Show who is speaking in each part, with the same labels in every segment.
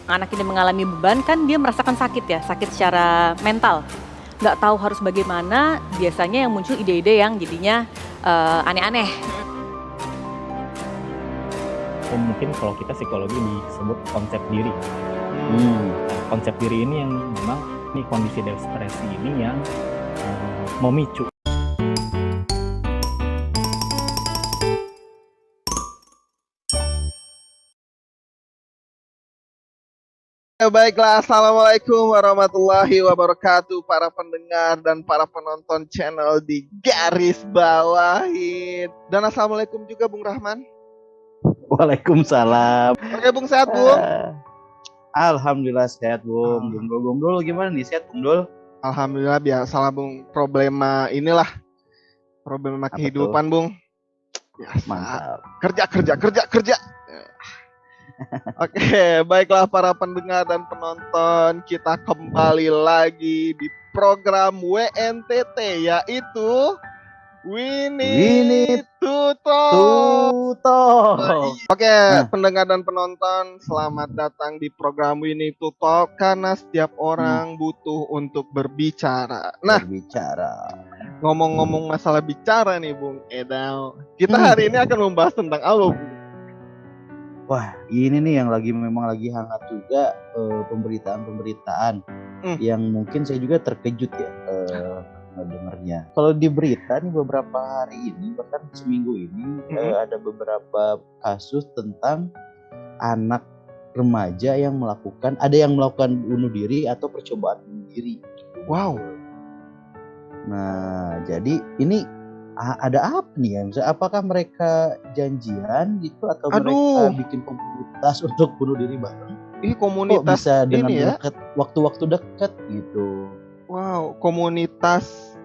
Speaker 1: anak ini mengalami beban kan dia merasakan sakit ya, sakit secara mental. Nggak tahu harus bagaimana, biasanya yang muncul ide-ide yang jadinya aneh-aneh.
Speaker 2: Mungkin kalau kita psikologi disebut konsep diri. Konsep diri ini yang memang ini kondisi depresi ini yang memicu.
Speaker 3: Baiklah, assalamualaikum warahmatullahi wabarakatuh para pendengar dan para penonton channel di Garis Bawahin. Dan assalamualaikum juga Bung Rahman.
Speaker 4: Waalaikumsalam.
Speaker 3: Oke Bung, sehat Bung?
Speaker 4: Alhamdulillah sehat Bung. Bung Dul gimana nih, sehat Bung Dul?
Speaker 3: Alhamdulillah, biasalah Bung, problema kehidupan Bung. Biasa.
Speaker 4: Mantap.
Speaker 3: Kerja. Oke, baiklah para pendengar dan penonton, kita kembali lagi di program WNTT, yaitu We Need to Talk. Oke, pendengar dan penonton, selamat datang di program We Need to Talk, karena setiap orang butuh untuk berbicara. Nah, ngomong-ngomong masalah bicara nih Bung Edal, kita hari ini akan membahas tentang apa, Bung?
Speaker 4: Wah, ini nih yang memang lagi hangat juga, pemberitaan yang mungkin saya juga terkejut ya dengarnya. Kalau di berita nih beberapa hari ini, bahkan seminggu ini ada beberapa kasus tentang anak remaja yang melakukan bunuh diri atau percobaan bunuh diri.
Speaker 3: Wow.
Speaker 4: Nah, jadi ini ada apa nih ya? Misalnya, apakah mereka janjian gitu atau mereka bikin komunitas untuk bunuh diri bareng?
Speaker 3: Ini komunitas.
Speaker 4: Kok bisa dengan
Speaker 3: ini ya?
Speaker 4: Waktu-waktu dekat gitu.
Speaker 3: Wow, komunitas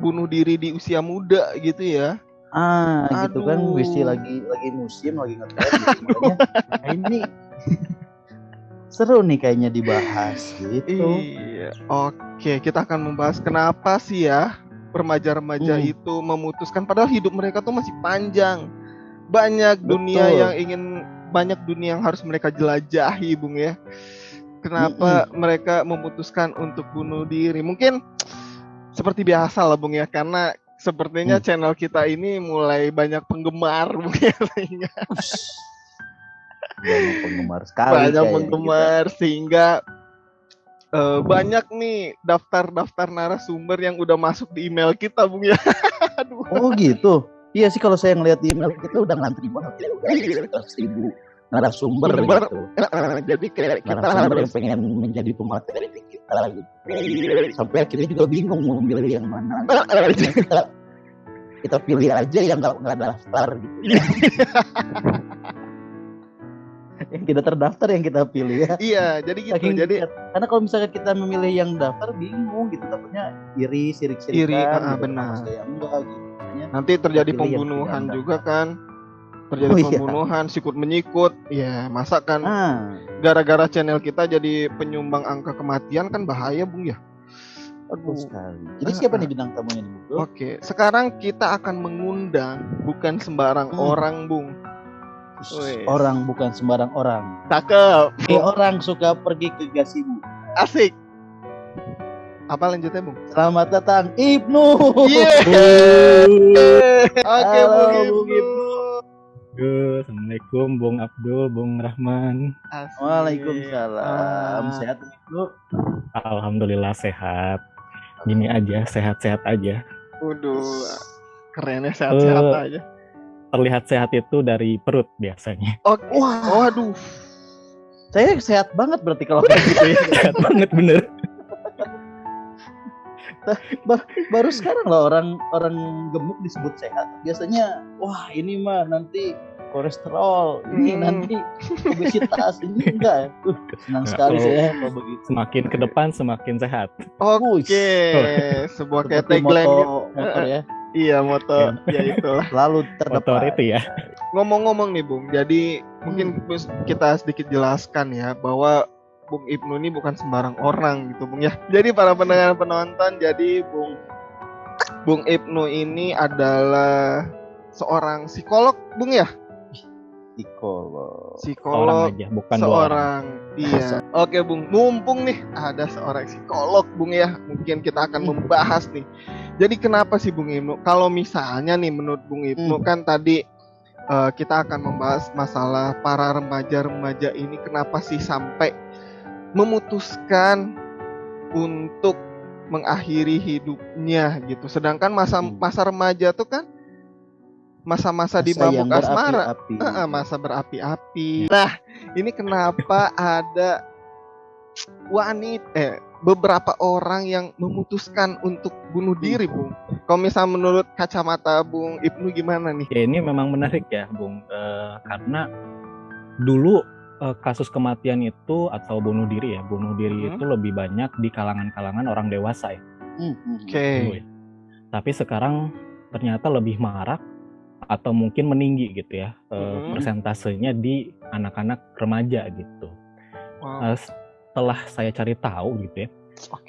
Speaker 3: bunuh diri di usia muda gitu ya?
Speaker 4: Gitu kan, mesti lagi musim, lagi ngetren gitu. Makanya ini seru nih kayaknya dibahas gitu.
Speaker 3: Iya. Oke, kita akan membahas kenapa sih ya remaja-remaja itu memutuskan, padahal hidup mereka tuh masih panjang. Banyak dunia yang harus mereka jelajahi, Bung ya. Kenapa mereka memutuskan untuk bunuh diri? Mungkin seperti biasa lah Bung ya, karena sepertinya channel kita ini mulai banyak penggemar Bung ya, sehingga
Speaker 4: banyak penggemar sekali.
Speaker 3: Sehingga banyak nih daftar narasumber yang udah masuk di email kita Bung ya. Aduh.
Speaker 4: Oh gitu. Iya sih, kalau saya ngeliat di email kita udah ngantri banget ya, udah 1.000 narasumber gitu.
Speaker 3: Jadi kayak kita
Speaker 4: narasumber
Speaker 3: harus
Speaker 4: yang pengen menjadi pemateri kita gitu. Sampai akhirnya juga bingung mau milih yang mana. Kita pilih aja yang nggak daftar gitu. Yang tidak terdaftar yang kita pilih ya.
Speaker 3: Iya, jadi gitu. Jadi
Speaker 4: karena kalau misalnya kita memilih yang daftar bingung gitu, takutnya iri, sirik-sirikan.
Speaker 3: Benar.
Speaker 4: Yang enggak gitu.
Speaker 3: Nanti terjadi pembunuhan juga kan. Pembunuhan, sikut menyikut. Ya, masa kan gara-gara channel kita jadi penyumbang angka kematian kan bahaya Bung ya.
Speaker 4: Aduh sekali. Jadi siapa nih bintang tamunya nih Bung?
Speaker 3: Oke, sekarang kita akan mengundang bukan sembarang orang Bung.
Speaker 4: Orang bukan sembarang orang.
Speaker 3: Cakep.
Speaker 4: Orang suka pergi ke gazebo.
Speaker 3: Asik. Apa lanjutnya Bung?
Speaker 4: Selamat datang Ibnu.
Speaker 3: Oke Bung Ibnu.
Speaker 2: Assalamualaikum Bung Abdul, Bung Rahman.
Speaker 4: Waalaikumsalam. Sehat Ibnu?
Speaker 2: Alhamdulillah sehat. Gini aja, sehat-sehat aja.
Speaker 3: Waduh, kerennya sehat-sehat aja.
Speaker 2: Terlihat sehat itu dari perut biasanya.
Speaker 3: Waduh.
Speaker 4: Saya sehat banget berarti kalau kayak gitu ya.
Speaker 2: Sehat banget bener.
Speaker 4: Baru sekarang loh orang gemuk disebut sehat. Biasanya wah ini mah nanti kolesterol, ini nanti obesitas, ini enggak. Senang sekali saya kalau begitu.
Speaker 2: Semakin ke depan semakin sehat.
Speaker 3: Oke. Sebuah kayak tagline
Speaker 4: motor ya.
Speaker 3: Iya, motor. Ya itulah.
Speaker 4: Lalu terdepan.
Speaker 2: Motor itu ya.
Speaker 3: Ngomong-ngomong nih Bung, jadi mungkin kita sedikit jelaskan ya bahwa Bung Ibnu ini bukan sembarang orang gitu Bung ya. Jadi para pendengar penonton, jadi Bung Ibnu ini adalah seorang psikolog Bung ya.
Speaker 4: Psikolog.
Speaker 3: Psikolog
Speaker 2: Seorang aja, bukan 2 orang.
Speaker 3: Iya. Oke Bung, mumpung nih ada seorang psikolog Bung ya, mungkin kita akan membahas nih. Jadi kenapa sih Bung Ibnu? Kalau misalnya nih menurut Bung Ibnu kan tadi kita akan membahas masalah para remaja-remaja ini kenapa sih sampai memutuskan untuk mengakhiri hidupnya gitu. Sedangkan masa remaja tuh kan masa-masa di
Speaker 4: Masa yang
Speaker 3: mabuk asmara.
Speaker 4: berapi-api.
Speaker 3: Masa berapi-api. Nah, ini kenapa ada beberapa orang yang memutuskan untuk bunuh diri, Bung? Kalau misalnya menurut kacamata Bung Ibnu gimana nih?
Speaker 2: Ya ini memang menarik ya, Bung. Karena dulu kasus kematian itu atau bunuh diri itu lebih banyak di kalangan-kalangan orang dewasa ya. Dulu ya. Tapi sekarang ternyata lebih marak atau mungkin meninggi gitu ya, persentasenya di anak-anak remaja gitu.
Speaker 3: Wow.
Speaker 2: Setelah saya cari tahu gitu ya,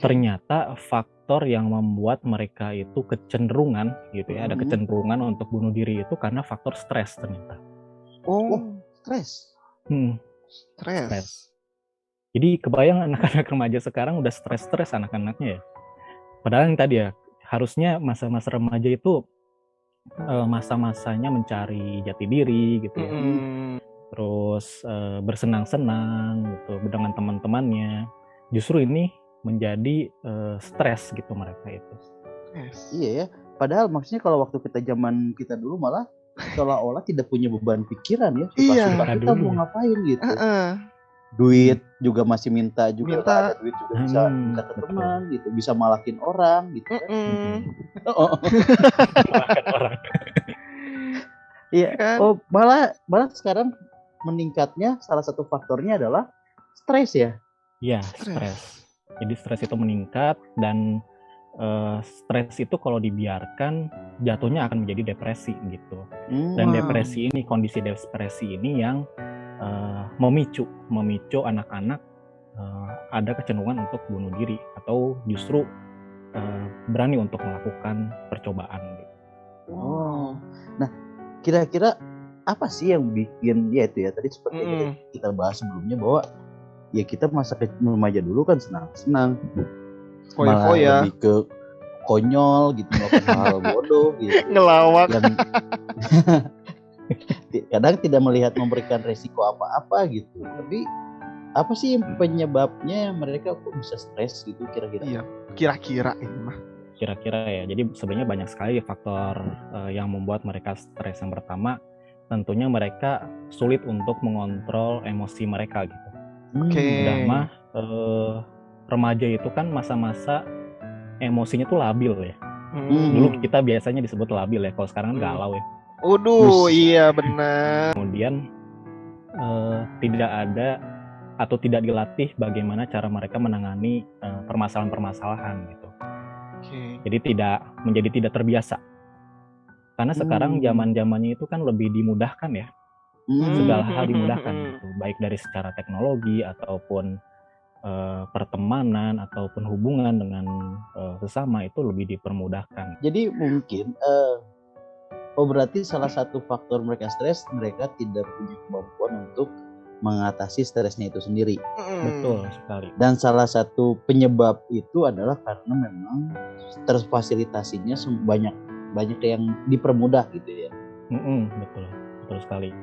Speaker 2: ternyata faktor yang membuat mereka itu kecenderungan gitu ya, ada kecenderungan untuk bunuh diri itu karena faktor stres ternyata.
Speaker 4: Stres.
Speaker 3: Stres.
Speaker 2: Jadi kebayang anak-anak remaja sekarang udah stres anak-anaknya ya. Padahal yang tadi ya, harusnya masa-masa remaja itu masa-masanya mencari jati diri gitu ya. Terus bersenang-senang gitu dengan teman-temannya. Justru ini menjadi stres gitu mereka itu.
Speaker 4: Iya ya. Padahal maksudnya kalau waktu zaman kita dulu malah seolah-olah tidak punya beban pikiran ya. Suka-suka kita mau ngapain gitu. Duit juga masih minta juga, ada duit juga bisa minta ke teman gitu, bisa malakin orang gitu.
Speaker 2: Malakin orang.
Speaker 4: Iya. Oh, malah sekarang meningkatnya salah satu faktornya adalah stres ya.
Speaker 2: Iya, stres. Jadi stres itu meningkat dan stres itu kalau dibiarkan jatuhnya akan menjadi depresi gitu. Dan depresi ini, kondisi depresi ini yang memicu anak-anak ada kecenderungan untuk bunuh diri atau justru berani untuk melakukan percobaan gitu.
Speaker 4: Nah, kira-kira apa sih yang bikin ya itu ya tadi seperti yang kita bahas sebelumnya bahwa ya kita masa remaja dulu kan senang-senang, malah lebih ke konyol gitu, melakukan hal bodoh gitu,
Speaker 3: ngelawak
Speaker 4: dan kadang tidak melihat memberikan resiko apa-apa gitu. Tapi apa sih penyebabnya mereka kok bisa stres gitu kira-kira?
Speaker 3: Iya, kira-kira ini mah.
Speaker 2: Kira-kira ya. Jadi sebenarnya banyak sekali faktor yang membuat mereka stres. Yang pertama, tentunya mereka sulit untuk mengontrol emosi mereka gitu. Udah mah remaja itu kan masa-masa emosinya tuh labil ya. Dulu kita biasanya disebut labil ya. Kalau sekarang galau ya.
Speaker 3: Iya benar.
Speaker 2: Kemudian tidak ada atau tidak dilatih bagaimana cara mereka menangani permasalahan-permasalahan gitu. Jadi tidak terbiasa. Karena sekarang zaman-zamannya itu kan lebih dimudahkan ya. Segala hal dimudahkan gitu. Baik dari secara teknologi ataupun pertemanan ataupun hubungan dengan sesama itu lebih dipermudahkan.
Speaker 4: Jadi mungkin berarti salah satu faktor mereka stres, mereka tidak punya kemampuan untuk mengatasi stresnya itu sendiri.
Speaker 2: Betul sekali.
Speaker 4: Dan salah satu penyebab itu adalah karena memang terfasilitasinya banyak yang dipermudah gitu ya.
Speaker 2: Betul sekali.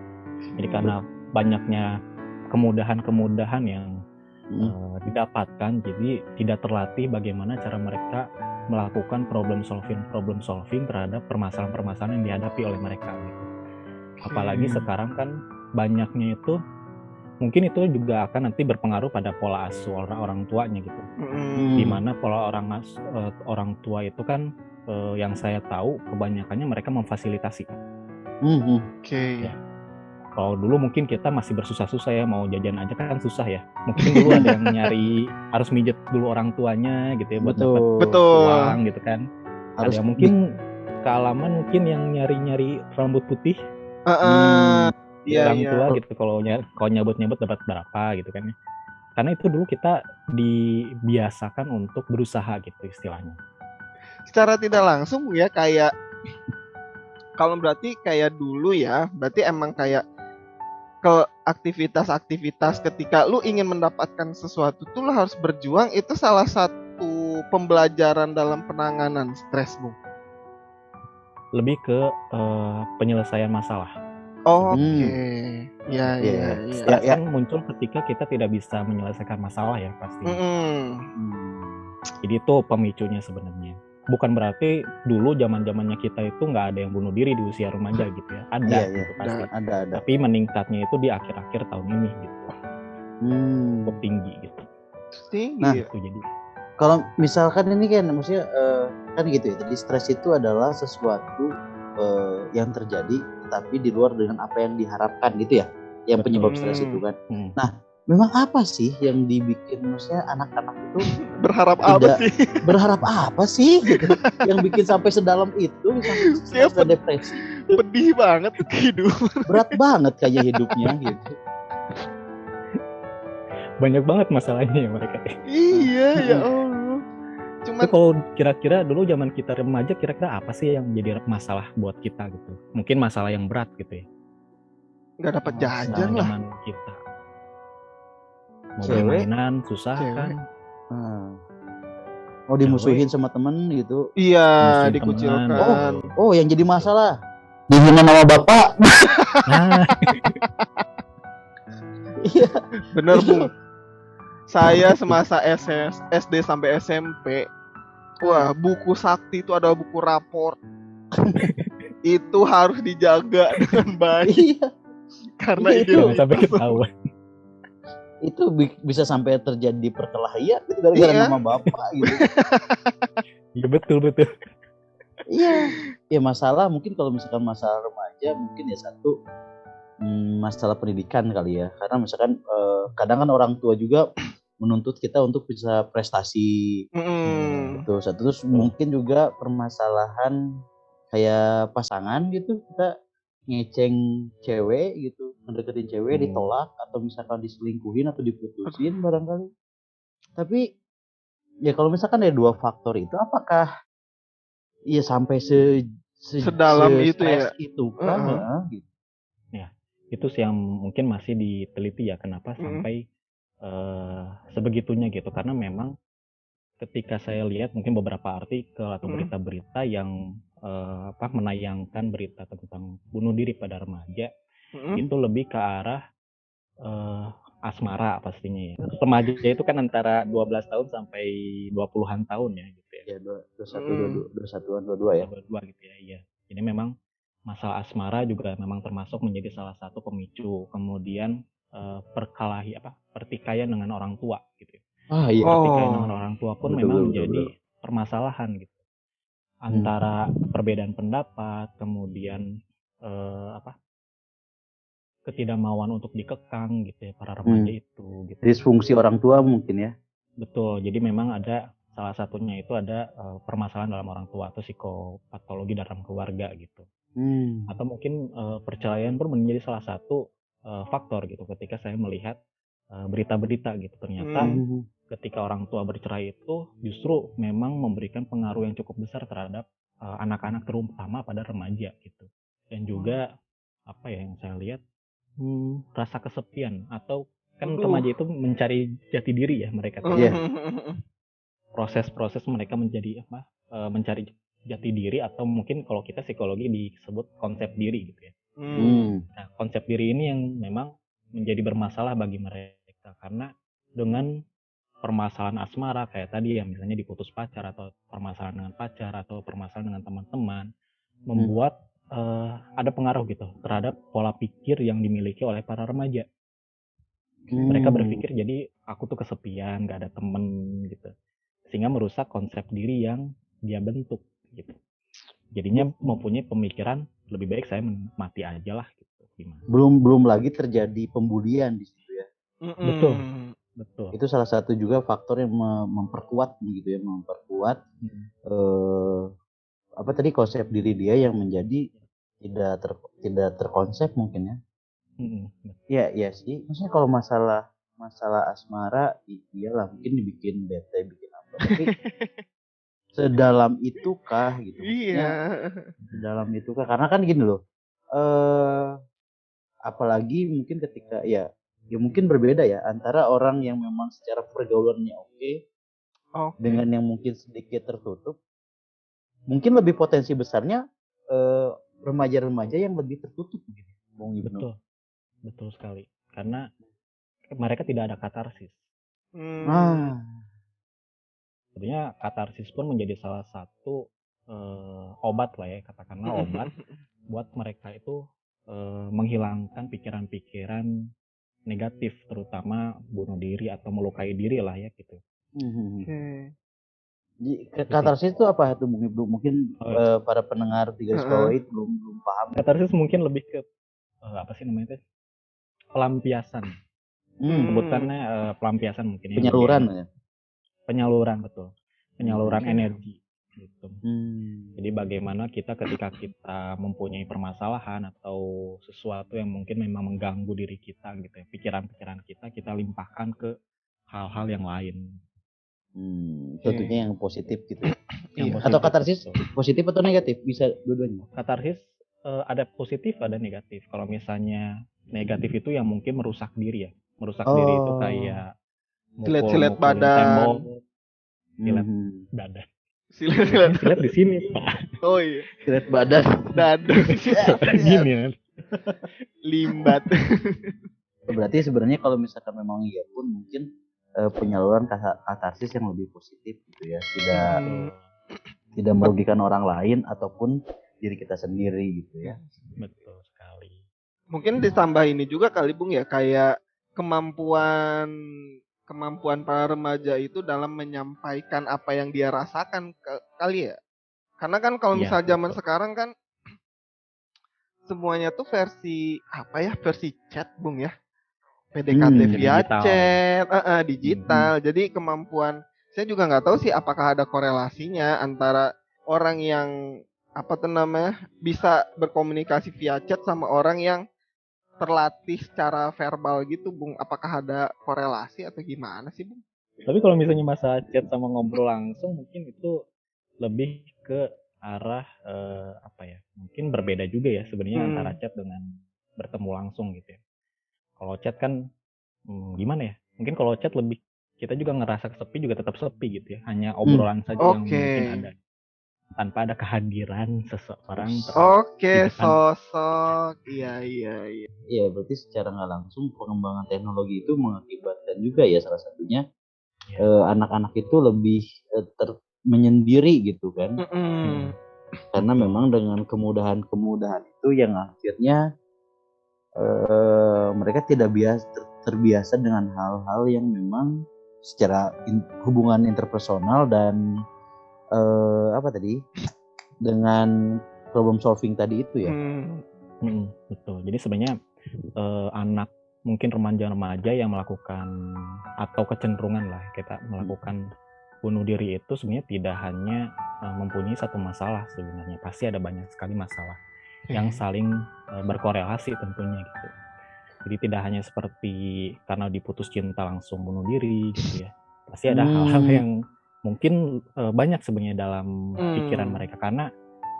Speaker 2: Jadi karena banyaknya kemudahan-kemudahan yang didapatkan, jadi tidak terlatih bagaimana cara mereka melakukan problem solving terhadap permasalahan-permasalahan yang dihadapi oleh mereka gitu. Apalagi sekarang kan banyaknya itu mungkin itu juga akan nanti berpengaruh pada pola asuh orang tuanya gitu. Di mana pola orang tua itu kan yang saya tahu kebanyakannya mereka memfasilitasi. Ya. Kalau dulu mungkin kita masih bersusah-susah ya, mau jajan aja kan susah ya. Mungkin dulu ada yang nyari harus mijet dulu orang tuanya gitu ya buat dapat uang gitu kan. Ada yang mungkin kealaman mungkin yang nyari rambut putih. Orang tua gitu kalau nyabut dapat berapa gitu kan. Karena itu dulu kita dibiasakan untuk berusaha gitu istilahnya.
Speaker 3: Secara tidak langsung ya kayak kalau berarti kayak dulu ya, berarti emang kayak ke aktivitas-aktivitas ketika lu ingin mendapatkan sesuatu tuh lu harus berjuang, itu salah satu pembelajaran dalam penanganan stres, Bung.
Speaker 2: Lebih ke penyelesaian masalah.
Speaker 3: Oke. Ya,
Speaker 4: Iya,
Speaker 3: ya, ya.
Speaker 2: Stres kan muncul ketika kita tidak bisa menyelesaikan masalah ya pasti. Jadi itu pemicunya sebenarnya. Bukan berarti dulu zaman-zamannya kita itu nggak ada yang bunuh diri di usia remaja gitu ya. Ada
Speaker 4: Iya,
Speaker 2: gitu pasti.
Speaker 4: ada.
Speaker 2: Tapi meningkatnya itu di akhir-akhir tahun ini gitu. Cukup tinggi gitu.
Speaker 3: Tinggi.
Speaker 4: Nah,
Speaker 3: ya.
Speaker 2: Itu jadi
Speaker 4: Kalau misalkan ini kan maksudnya kan gitu ya. Jadi stres itu adalah sesuatu yang terjadi tapi di luar dengan apa yang diharapkan gitu ya. Yang penyebab stres itu kan. Nah, memang apa sih yang dibikin maksudnya anak-anak itu
Speaker 3: Berharap apa sih?
Speaker 4: berharap apa sih gitu yang bikin sampai sedalam itu sampai stres dan depresi.
Speaker 3: Pedih banget kehidupan.
Speaker 4: Berat banget kayaknya hidupnya gitu.
Speaker 2: banyak banget masalahnya ya mereka.
Speaker 3: Iya, ya Allah. Cuman
Speaker 2: Itu kalau kira-kira dulu zaman kita remaja kira-kira apa sih yang jadi masalah buat kita gitu? Mungkin masalah yang berat gitu ya.
Speaker 3: nggak dapat jajan lah.
Speaker 2: Zaman kita. Mau beli mainan susah kan.
Speaker 4: Mau dimusuhin sama temen gitu.
Speaker 3: Iya,
Speaker 2: Musuhin
Speaker 3: dikucilkan.
Speaker 4: Oh, yang jadi masalah dihina nama bapak.
Speaker 2: Nah,
Speaker 4: Iya.
Speaker 3: Bener, Bung. Saya semasa SD sampai SMP, wah, buku sakti itu ada buku raport. Itu harus dijaga dengan baik
Speaker 4: Iya.
Speaker 3: karena
Speaker 4: Itu
Speaker 2: jangan
Speaker 3: identitas.
Speaker 2: sampai ketahuan.
Speaker 4: Itu bisa sampai terjadi perkelahian gitu gara-gara
Speaker 3: Iya.
Speaker 4: nama bapak gitu.
Speaker 2: Iya betul.
Speaker 4: Iya. Ya masalah mungkin kalau misalkan masalah remaja mungkin ya satu masalah pendidikan kali ya. Karena misalkan kadang kan orang tua juga menuntut kita untuk bisa prestasi. Gitu. Satu terus mungkin juga permasalahan kayak pasangan gitu, kita ngeceng cewek gitu, ngedeketin cewek ditolak atau misalkan diselingkuhin atau diputusin barangkali. Tapi ya kalau misalkan ada dua faktor itu, apakah ya sampai
Speaker 3: Sedalam itu ya?
Speaker 4: itu kan? Gitu.
Speaker 2: Ya, itu sih yang mungkin masih diteliti ya kenapa sampai sebegitunya gitu. Karena memang ketika saya lihat mungkin beberapa artikel atau berita-berita yang menayangkan berita tentang bunuh diri pada remaja, itu lebih ke arah asmara pastinya ya. Remaja itu kan antara 12 tahun sampai 20-an tahun ya gitu ya.
Speaker 4: Ya 21-an 22 ya.
Speaker 2: 22 gitu ya, iya. Jadi memang masalah asmara juga memang termasuk menjadi salah satu pemicu. Kemudian pertikaian dengan orang tua gitu ya.
Speaker 4: Iya.
Speaker 2: Pertikaian dengan orang tua pun
Speaker 4: Betul,
Speaker 2: memang
Speaker 4: betul,
Speaker 2: menjadi
Speaker 4: betul.
Speaker 2: permasalahan gitu. Antara perbedaan pendapat, kemudian ketidakmauan untuk dikekang gitu ya para remaja itu gitu.
Speaker 4: Disfungsi orang tua mungkin ya.
Speaker 2: Betul. Jadi memang ada salah satunya itu ada permasalahan dalam orang tua atau psikopatologi dalam keluarga gitu. Atau mungkin perceraian pun menjadi salah satu faktor gitu ketika saya melihat berita-berita gitu. Ternyata ketika orang tua bercerai itu justru memang memberikan pengaruh yang cukup besar terhadap anak-anak terutama pada remaja gitu. Dan juga apa ya yang saya lihat rasa kesepian atau kan remaja itu mencari jati diri ya mereka. Proses-proses mereka menjadi mencari jati diri atau mungkin kalau kita psikologi disebut konsep diri gitu ya. Nah, konsep diri ini yang memang menjadi bermasalah bagi mereka karena dengan permasalahan asmara kayak tadi ya misalnya diputus pacar atau permasalahan dengan pacar atau permasalahan dengan teman-teman membuat ada pengaruh gitu terhadap pola pikir yang dimiliki oleh para remaja. Mereka berpikir jadi aku tuh kesepian, gak ada temen gitu. Sehingga merusak konsep diri yang dia bentuk gitu. Jadinya mempunyai pemikiran lebih baik saya mati aja lah gitu. Gimana?
Speaker 4: Belum lagi terjadi pembulian di situ ya.
Speaker 2: Betul.
Speaker 4: Itu salah satu juga faktor yang memperkuat gitu ya, memperkuat konsep diri dia yang menjadi tidak terkonsep mungkin ya. Iya sih. Maksudnya kalau masalah asmara iyalah mungkin dibikin bete bikin apa. Tapi sedalam itukah gitu.
Speaker 3: Iya.
Speaker 4: Sedalam itukah karena kan gini loh. apalagi mungkin ketika ya mungkin berbeda ya antara orang yang memang secara pergaulannya oke dengan yang mungkin sedikit tertutup. Mungkin lebih potensi besarnya remaja-remaja yang lebih tertutup gitu. Bung Ibnu.
Speaker 2: Betul sekali. Karena mereka tidak ada katarsis. Sebenarnya katarsis pun menjadi salah satu obat lah ya, katakanlah obat buat mereka itu menghilangkan pikiran-pikiran negatif, terutama bunuh diri atau melukai diri lah ya gitu.
Speaker 4: Katarsis itu apa tuh Bung Ibnu? Mungkin para pendengar di garis bawah itu belum paham.
Speaker 2: Katarsis mungkin lebih ke apa sih namanya itu? Pelampiasan. Sebutannya pelampiasan mungkin.
Speaker 4: Penyaluran ya.
Speaker 2: Penyaluran betul. Penyaluran energi. Gitu. Jadi bagaimana kita ketika kita mempunyai permasalahan atau sesuatu yang mungkin memang mengganggu diri kita gitu ya, pikiran-pikiran kita limpahkan ke hal-hal yang lain.
Speaker 4: Contohnya yang positif gitu.
Speaker 2: Yang positif,
Speaker 4: atau katarsis positif atau negatif, bisa dua-duanya.
Speaker 2: Katarsis ada positif ada negatif. Kalau misalnya negatif itu yang mungkin merusak diri ya, diri itu kayak
Speaker 3: silet badan,
Speaker 2: silet badan.
Speaker 3: Silet
Speaker 2: di sini Pak.
Speaker 3: Oh iya,
Speaker 4: silet badan
Speaker 2: gini kan.
Speaker 3: Limbat.
Speaker 4: Berarti sebenarnya kalau misalkan memang iya pun mungkin penyaluran katarsis yang lebih positif gitu ya, tidak merugikan orang lain ataupun diri kita sendiri gitu ya.
Speaker 2: Betul sekali.
Speaker 3: Mungkin ditambah ini juga kali Bung ya, kayak kemampuan para remaja itu dalam menyampaikan apa yang dia rasakan kali ya. Karena kan kalau misal zaman sekarang kan semuanya tuh versi versi chat Bung ya. PDKT via chat, digital. Jadi kemampuan, saya juga nggak tahu sih apakah ada korelasinya antara orang yang bisa berkomunikasi via chat sama orang yang terlatih secara verbal gitu, Bung. Apakah ada korelasi atau gimana sih, Bung?
Speaker 2: Tapi kalau misalnya masa chat sama ngobrol langsung, mungkin itu lebih ke arah mungkin berbeda juga ya sebenarnya antara chat dengan bertemu langsung gitu ya. Kalau chat kan gimana ya? Mungkin kalau chat lebih kita juga ngerasa sepi juga tetap sepi gitu ya. Hanya obrolan saja yang mungkin ada tanpa ada kehadiran seseorang.
Speaker 3: Sosok. Iya.
Speaker 4: Iya, berarti secara nggak langsung pengembangan teknologi itu mengakibatkan juga ya salah satunya anak-anak itu lebih menyendiri gitu kan. Karena memang dengan kemudahan itu yang akhirnya mereka tidak terbiasa dengan hal-hal yang memang secara hubungan interpersonal dan dengan problem solving tadi itu ya.
Speaker 2: Betul. Jadi sebenarnya anak mungkin remaja-remaja yang melakukan atau kecenderungan lah kita melakukan bunuh diri itu sebenarnya tidak hanya mempunyai satu masalah sebenarnya, pasti ada banyak sekali masalah yang saling berkorelasi tentunya gitu. Jadi tidak hanya seperti karena diputus cinta langsung bunuh diri gitu ya. Pasti ada hal-hal yang mungkin banyak sebenarnya dalam pikiran mereka, karena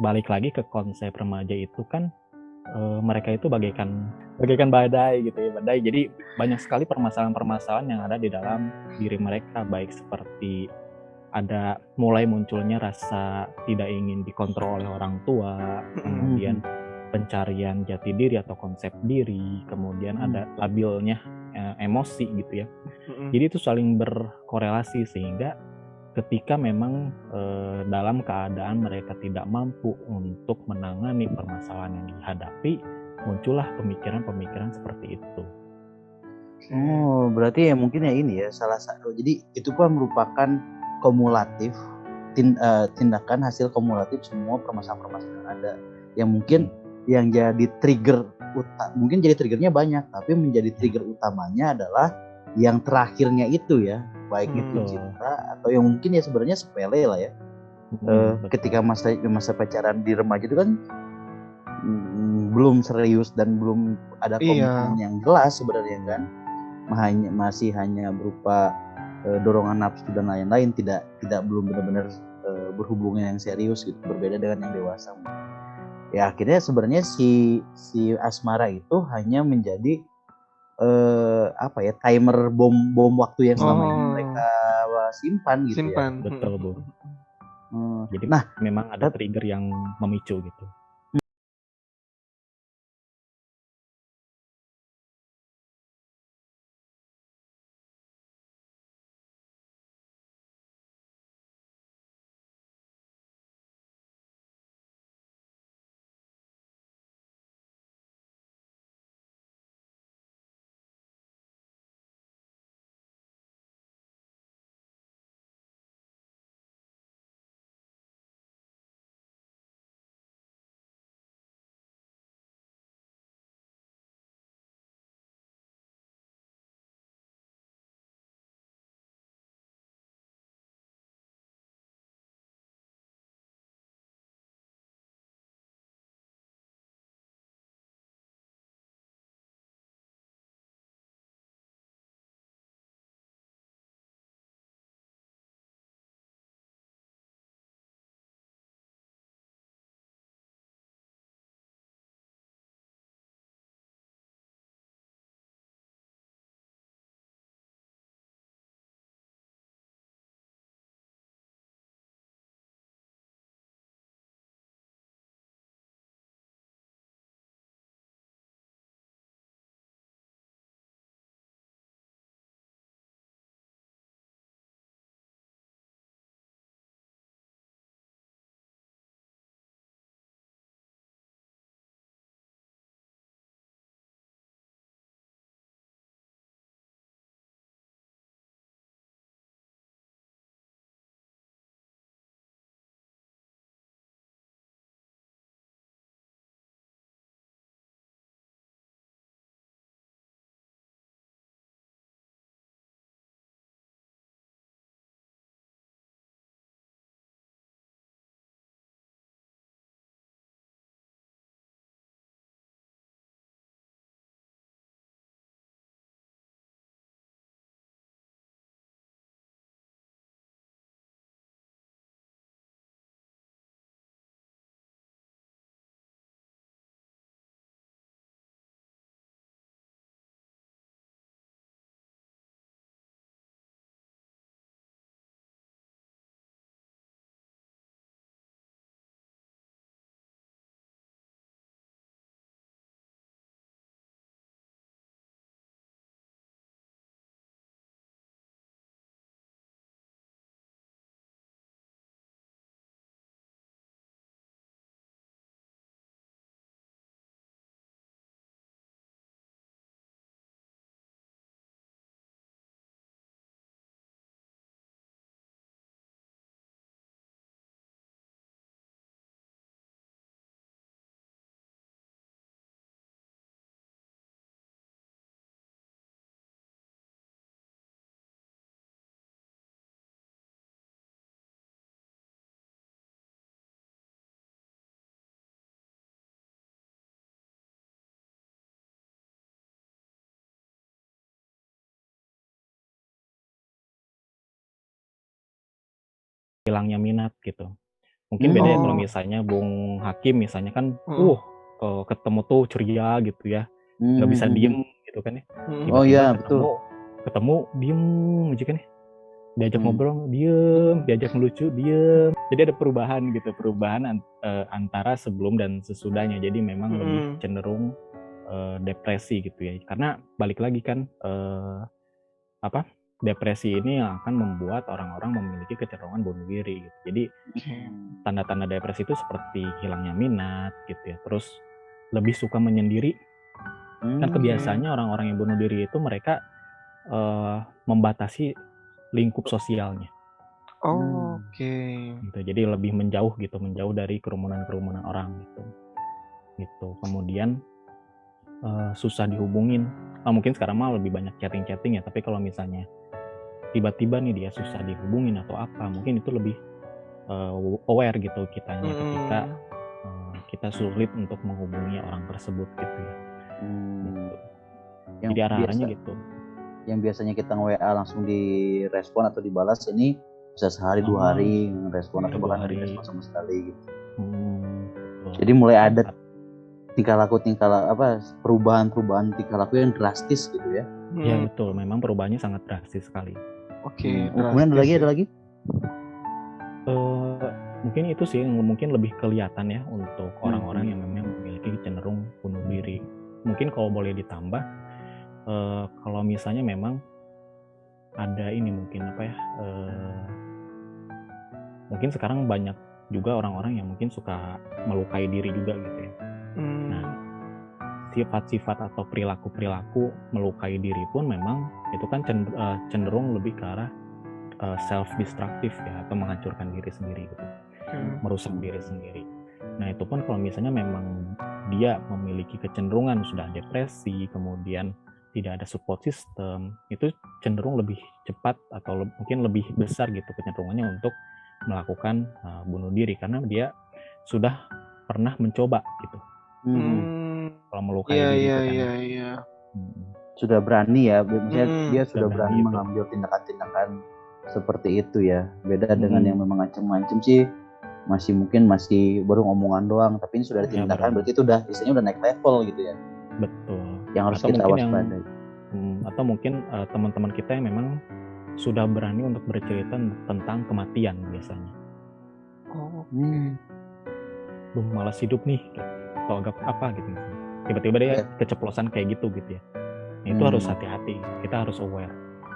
Speaker 2: balik lagi ke konsep remaja itu kan mereka itu bagaikan badai gitu ya, badai. Jadi banyak sekali permasalahan-permasalahan yang ada di dalam diri mereka, baik seperti ada mulai munculnya rasa tidak ingin dikontrol oleh orang tua, kemudian pencarian jati diri atau konsep diri, kemudian ada labilnya emosi gitu ya. Jadi itu saling berkorelasi sehingga ketika memang dalam keadaan mereka tidak mampu untuk menangani permasalahan yang dihadapi, muncullah pemikiran-pemikiran seperti itu.
Speaker 4: Oh, berarti ya mungkin ya ini ya salah satu. Jadi itu pun merupakan kumulatif tindakan hasil kumulatif semua permasalahan-permasalahan yang ada, yang mungkin yang jadi trigger mungkin jadi triggernya banyak, tapi menjadi trigger utamanya adalah yang terakhirnya itu ya, baik itu cinta atau yang mungkin ya sebenarnya sepele lah ya. Ketika masa pacaran di remaja itu kan belum serius dan belum ada komitmen yang jelas sebenarnya kan, masih hanya berupa dorongan nafsu dan lain-lain, belum benar-benar berhubungan yang serius gitu, berbeda dengan yang dewasa. Ya akhirnya sebenarnya si asmara itu hanya menjadi timer bom waktu yang selama ini mereka simpan gitu
Speaker 3: Simpan.
Speaker 4: ya.
Speaker 2: Betul, Bu. Jadi
Speaker 4: Nah,
Speaker 2: memang ada trigger yang memicu gitu. Hilangnya minat gitu. Mungkin beda ya kalau misalnya Bung Hakim misalnya kan, ketemu tuh ceria gitu ya, nggak bisa diem gitu kan ya.
Speaker 4: Oh iya,
Speaker 2: Tiba-tiba
Speaker 4: betul.
Speaker 2: ketemu diem aja kan ya. Diajak ngobrol diem, diajak ngelucu diem. Jadi ada perubahan gitu, antara sebelum dan sesudahnya. Jadi memang lebih cenderung depresi gitu ya. Karena balik lagi kan depresi ini yang akan membuat orang-orang memiliki kecenderungan bunuh diri gitu. Jadi tanda-tanda depresi itu seperti hilangnya minat gitu ya. Terus lebih suka menyendiri. Kan kebiasaannya orang-orang yang bunuh diri itu mereka membatasi lingkup sosialnya.
Speaker 3: Oke.
Speaker 2: Gitu. Jadi lebih menjauh dari kerumunan-kerumunan orang gitu. Kemudian susah dihubungin. Mungkin sekarang mah lebih banyak chatting ya, tapi kalau misalnya tiba-tiba nih dia susah dihubungin atau apa, mungkin itu lebih aware gitu kitanya ketika kita sulit untuk menghubungi orang tersebut gitu ya. Gitu. Jadi arah-arahnya gitu.
Speaker 4: Yang biasanya kita nge-WA langsung direspon atau dibalas, ini bisa sehari 2 hari ngerespon atau bahkan nggak direspon sama sekali gitu.
Speaker 2: betul.
Speaker 4: Jadi mulai ada perubahan tingkah laku yang drastis gitu ya.
Speaker 2: Ya betul, memang perubahannya sangat drastis sekali.
Speaker 3: Oke,
Speaker 4: Kemudian ada lagi.
Speaker 2: Mungkin itu sih yang mungkin lebih kelihatan ya untuk orang-orang yang memang memiliki cenderung bunuh diri. Mungkin kalau boleh ditambah, kalau misalnya memang ada ini mungkin mungkin sekarang banyak juga orang-orang yang mungkin suka melukai diri juga gitu ya. Nah, sifat-sifat atau perilaku-perilaku melukai diri pun memang itu kan cenderung lebih ke arah self-destructive ya, atau menghancurkan diri sendiri gitu, merusak diri sendiri. Nah itu pun kalau misalnya memang dia memiliki kecenderungan sudah depresi, kemudian tidak ada support system, itu cenderung lebih cepat atau mungkin lebih besar gitu kecenderungannya untuk melakukan bunuh diri, karena dia sudah pernah mencoba gitu. Kalau melukai diri itu kan
Speaker 4: sudah berani ya, maksudnya dia sudah
Speaker 2: itu.
Speaker 4: berani mengambil tindakan-tindakan seperti itu ya. Beda dengan yang memang ngancem-ngancem sih masih baru ngomongan doang, tapi ini sudah ada tindakan, berarti itu istilahnya udah naik level gitu ya.
Speaker 2: Betul.
Speaker 4: Yang harus kita waspadai.
Speaker 2: Atau mungkin teman-teman kita yang memang sudah berani untuk bercerita tentang kematian biasanya. Malas hidup nih, atau agak apa gitu misalnya. Tiba-tiba dia keceplosan kayak gitu ya. Nah, itu harus hati-hati, kita harus aware.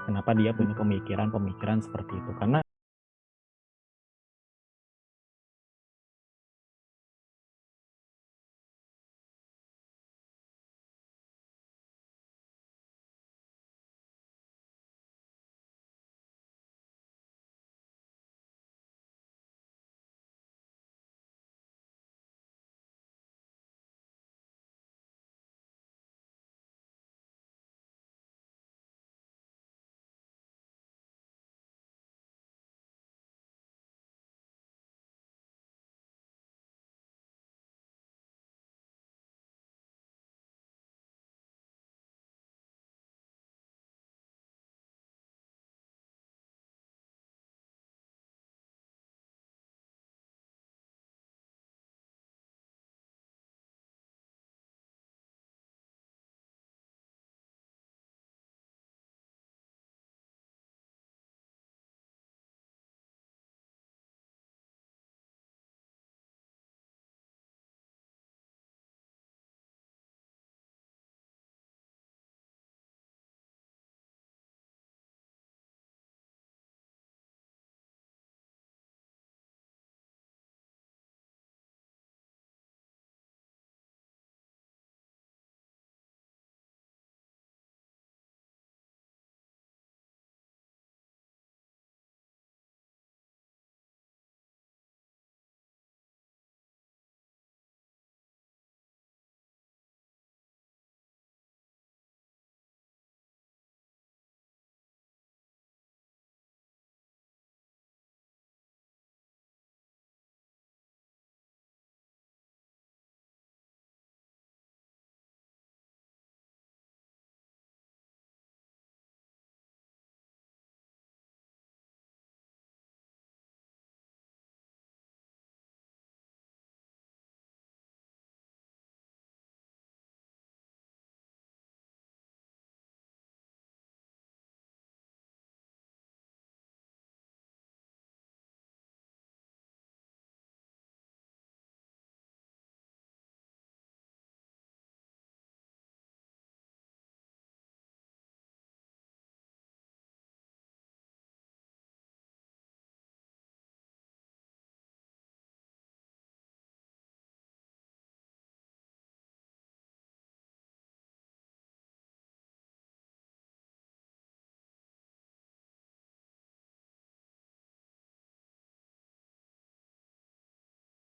Speaker 2: Kenapa dia punya pemikiran seperti itu? Karena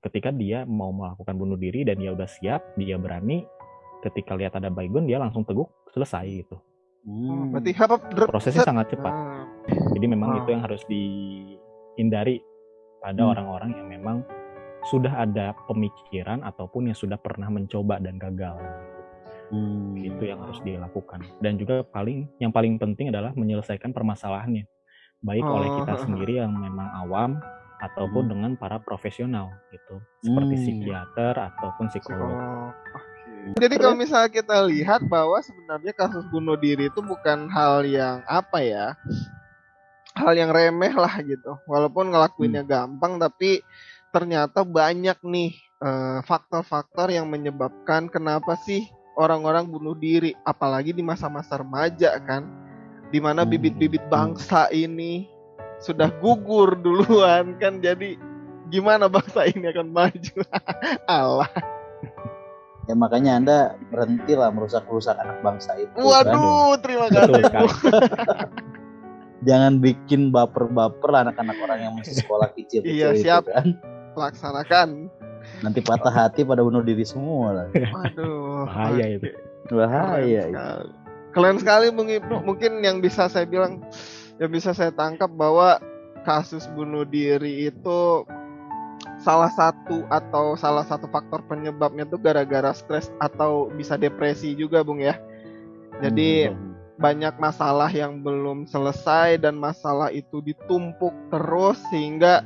Speaker 2: ketika dia mau melakukan bunuh diri dan dia udah siap, dia berani, ketika lihat ada baygon dia langsung teguk, selesai gitu.
Speaker 3: Berarti
Speaker 2: prosesnya sangat cepat. Jadi memang itu yang harus dihindari pada orang-orang yang memang sudah ada pemikiran ataupun yang sudah pernah mencoba dan gagal. Itu yang harus dilakukan. Dan juga yang paling penting adalah menyelesaikan permasalahannya, baik oleh kita sendiri yang memang awam ataupun dengan para profesional gitu, seperti
Speaker 4: Hmm.
Speaker 2: psikiater ataupun psikolog.
Speaker 3: Oke. Jadi kalau misalnya kita lihat bahwa sebenarnya kasus bunuh diri itu bukan hal yang apa ya, hal yang remeh lah gitu. Walaupun ngelakuinnya gampang, tapi ternyata banyak nih faktor-faktor yang menyebabkan kenapa sih orang-orang bunuh diri, apalagi di masa-masa remaja kan, dimana bibit-bibit bangsa ini sudah gugur duluan kan, jadi gimana bangsa ini akan maju? Allah.
Speaker 4: Ya makanya Anda berhentilah merusak-rusak anak bangsa itu.
Speaker 3: Waduh, terima
Speaker 2: Betul
Speaker 3: kasih.
Speaker 2: sekali.
Speaker 4: Jangan bikin baper-baper anak-anak orang yang masih sekolah kecil-kecil
Speaker 3: Iya,
Speaker 4: itu
Speaker 3: siap.
Speaker 4: kan.
Speaker 3: Laksanakan.
Speaker 4: Nanti patah hati pada bunuh diri semua lah.
Speaker 3: Waduh,
Speaker 2: Bahaya itu.
Speaker 4: Bahaya.
Speaker 3: Keren sekali Bung Ibnu. Mungkin yang bisa saya bilang, yang bisa saya tangkap bahwa kasus bunuh diri itu salah satu faktor penyebabnya tuh gara-gara stres atau bisa depresi juga Bung ya. Jadi banyak masalah yang belum selesai dan masalah itu ditumpuk terus sehingga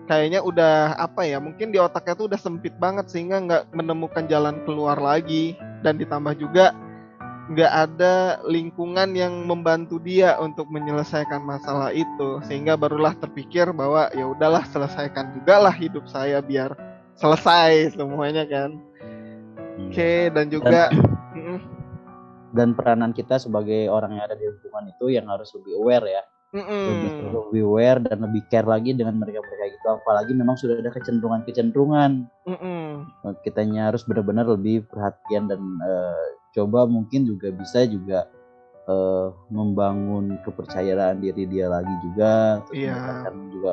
Speaker 3: kayaknya udah apa ya, mungkin di otaknya tuh udah sempit banget sehingga nggak menemukan jalan keluar lagi, dan ditambah juga nggak ada lingkungan yang membantu dia untuk menyelesaikan masalah itu, sehingga barulah terpikir bahwa ya udahlah, selesaikan juga lah hidup saya biar selesai semuanya kan. Oke, dan juga
Speaker 4: dan peranan kita sebagai orang yang ada di lingkungan itu yang harus lebih aware ya. Lebih aware dan lebih care lagi dengan mereka-mereka gitu, apalagi memang sudah ada kecenderungan kitanya harus benar-benar lebih perhatian dan coba mungkin juga bisa juga membangun kepercayaan diri dia lagi juga, mendekatkan juga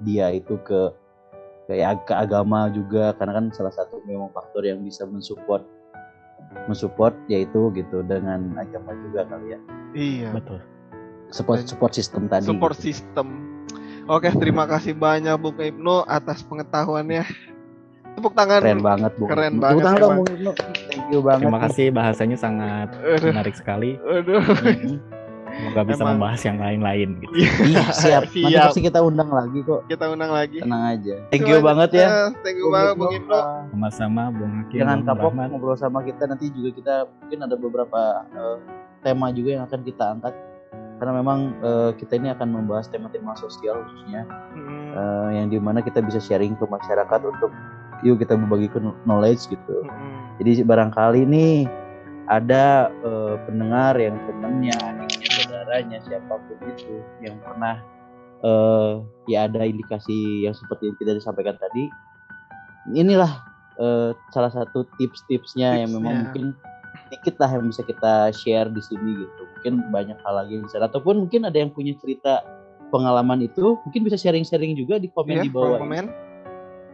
Speaker 4: dia itu ke agama juga, karena kan salah satu memang faktor yang bisa mensupport yaitu gitu dengan agama juga kali ya.
Speaker 3: Iya,
Speaker 2: betul.
Speaker 4: Support system tadi.
Speaker 3: Support
Speaker 4: gitu.
Speaker 3: system. Oke, terima kasih banyak Bung Ibnu atas pengetahuannya. Tepuk tangan.
Speaker 4: Keren banget Bu.
Speaker 3: Keren
Speaker 4: Tepuk
Speaker 3: banget
Speaker 4: tangan
Speaker 3: emang.
Speaker 4: dong Bung Ibnu. Thank you banget.
Speaker 2: Terima kasih, bahasanya sangat menarik sekali.
Speaker 3: Aduh.
Speaker 2: Semoga bisa
Speaker 3: Emang.
Speaker 2: membahas yang lain-lain gitu.
Speaker 4: Iya, siap. Nanti
Speaker 3: Siap.
Speaker 4: pasti kita undang lagi kok.
Speaker 3: Kita undang lagi.
Speaker 4: Tenang aja. Thank you banget ya.
Speaker 3: Thank you banget Bung Ibnu.
Speaker 2: Sama-sama Bung Hakim.
Speaker 4: Jangan
Speaker 2: Bung
Speaker 4: kapok
Speaker 2: Rahman.
Speaker 4: ngobrol sama kita, nanti juga kita mungkin ada beberapa tema juga yang akan kita angkat, karena memang kita ini akan membahas tema-tema sosial khususnya yang dimana kita bisa sharing ke masyarakat untuk yuk kita berbagi knowledge gitu. Jadi barangkali nih ada pendengar yang temennya, adiknya, saudaranya, siapapun itu yang pernah ya ada indikasi yang seperti yang kita disampaikan tadi. Inilah salah satu tips-tipsnya yang memang mungkin dikit lah yang bisa kita share di sini gitu. Mungkin banyak hal lagi yang bisa, ataupun mungkin ada yang punya cerita pengalaman itu, mungkin bisa sharing-sharing juga di komen di bawah.
Speaker 3: Komen.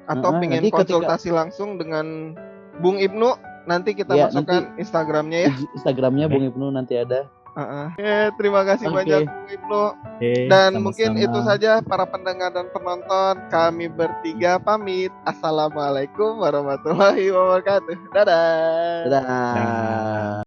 Speaker 3: Atau pengen konsultasi langsung dengan Bung Ibnu, nanti kita masukkan Instagramnya ya.
Speaker 4: Instagramnya Bung Ibnu nanti ada.
Speaker 3: Terima kasih banyak Bung Ibnu. Dan sama-sama. Mungkin itu saja para pendengar dan penonton. Kami bertiga pamit. Assalamualaikum warahmatullahi wabarakatuh. Dadah.
Speaker 4: Dadah.